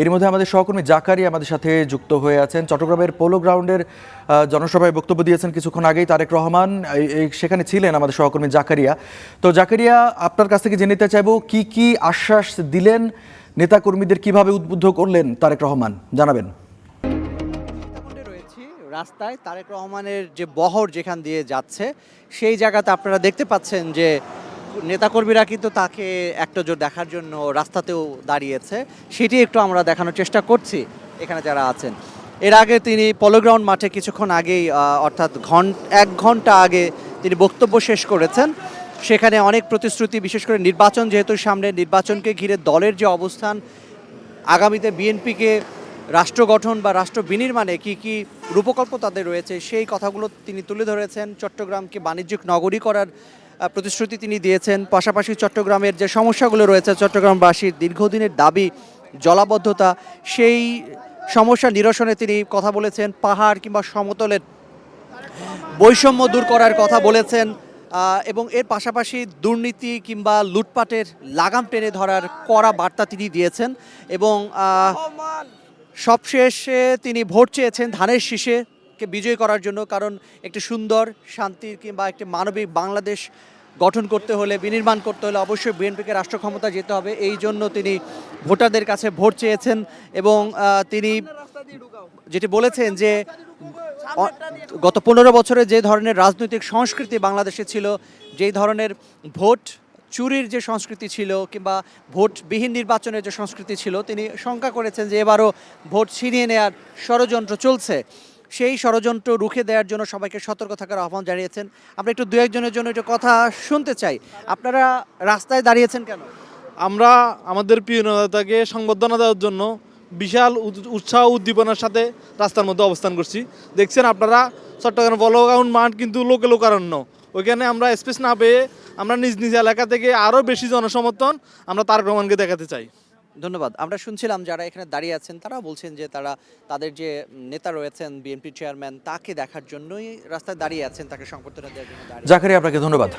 এর মধ্যে আমাদের সহকর্মী জাকারিয়া আমাদের সাথে যুক্ত হয়ে আছেন। চট্টগ্রামের পোলো গ্রাউন্ডের জনসভায় বক্তব্য দিয়েছেন কিছুক্ষণ আগেই তারেক রহমান, সেখানে ছিলেন আমাদের সহকর্মী জাকারিয়া। তো জাকারিয়া, আপনার কাছ থেকে জেনে নিতে চাইব কি কি আশ্বাস দিলেন, নেতাকর্মীদের কিভাবে উদ্বুদ্ধ করলেন তারেক রহমান, জানাবেন। রাস্তায় তারেক রহমানের যে বহর যেখান দিয়ে যাচ্ছে সেই জায়গাতে আপনারা দেখতে পাচ্ছেন যে নেতাকর্মীরা কিন্তু তাকে একটা জোর দেখার জন্য রাস্তাতেও দাঁড়িয়েছে, সেটি একটু আমরা দেখানোর চেষ্টা করছি এখানে যারা আছেন। এর আগে তিনি পলো গ্রাউন্ড মাঠে কিছুক্ষণ আগেই অর্থাৎ 1 ঘন্টা আগে তিনি বক্তব্য শেষ করেছেন। সেখানে অনেক প্রতিশ্রুতি, বিশেষ করে নির্বাচন যেহেতু সামনে, নির্বাচনকে ঘিরে দলের যে অবস্থান, আগামীতে বিএনপিকে রাষ্ট্র গঠন বা রাষ্ট্র বিনির্মাণে কি কি রূপকল্প তাদের রয়েছে সেই কথাগুলো তিনি তুলে ধরেছেন। চট্টগ্রামকে বাণিজ্যিক নগরী করার প্রতিশ্রুতি তিনি দিয়েছেন। পাশাপাশি চট্টগ্রামের যে সমস্যাগুলো রয়েছে, চট্টগ্রামবাসীর দীর্ঘদিনের দাবি জলাবদ্ধতা, সেই সমস্যা নিরসনে তিনি কথা বলেছেন। পাহাড় কিংবা সমতলের বৈষম্য দূর করার কথা বলেছেন এবং এর পাশাপাশি দুর্নীতি কিংবা লুটপাটের লাগাম টেনে ধরার কড়া বার্তা তিনি দিয়েছেন। এবং সবশেষে তিনি ভোট চেয়েছেন ধানের শীষেকে বিজয়ী করার জন্য, কারণ একটি সুন্দর, শান্তির কিংবা একটি মানবিক বাংলাদেশ গঠন করতে হলে, বিনির্মাণ করতে হলে অবশ্যই বিএনপিকে রাষ্ট্র ক্ষমতা যেতে হবে। এই জন্য তিনি ভোটারদের কাছে ভোট চেয়েছেন এবং তিনি যেটি বলেছেন যে গত 15 বছরে যে ধরনের রাজনৈতিক সংস্কৃতি বাংলাদেশে ছিল, যেই ধরনের ভোট চুরির যে সংস্কৃতি ছিল কিংবা ভোটবিহীন নির্বাচনের যে সংস্কৃতি ছিল, তিনি শঙ্কা করেছেন যে এবারও ভোট ছিনিয়ে নেওয়ার ষড়যন্ত্র চলছে। সেই ষড়যন্ত্র রুখে দেওয়ার জন্য সবাইকে সতর্ক থাকার আহ্বান জানিয়েছেন। আমরা একটু দু একজনের জন্য একটু কথা শুনতে চাই। আপনারা রাস্তায় দাঁড়িয়েছেন কেন? আমরা আমাদের প্রিয় নেতাকে সংবর্ধনা দেওয়ার জন্য বিশাল উৎসাহ উদ্দীপনার সাথে রাস্তার মধ্যে অবস্থান করছি। দেখছেন আপনারা, চট্টগ্রাম পলো গ্রাউন্ড মাঠ কিন্তু লোকে লোকারণ্য। ওইখানে আমরা স্পেস না পেয়ে আমরা নিজ নিজ এলাকা থেকে আরও বেশি জনসমর্থন আমরা তারেক রহমানকে দেখাতে চাই। ধন্যবাদ। আমরা শুনছিলাম যারা এখানে দাঁড়িয়ে আছেন তারা বলছেন যে তারা তাদের যে নেতা রয়েছেন বিএনপি চেয়ারম্যান, তাকে দেখার জন্যই রাস্তায় দাঁড়িয়ে আছেন, তাকে সংবর্ধনা দেওয়ার জন্য দাঁড়িয়ে। জাকারিয়া, আপনাকে ধন্যবাদ।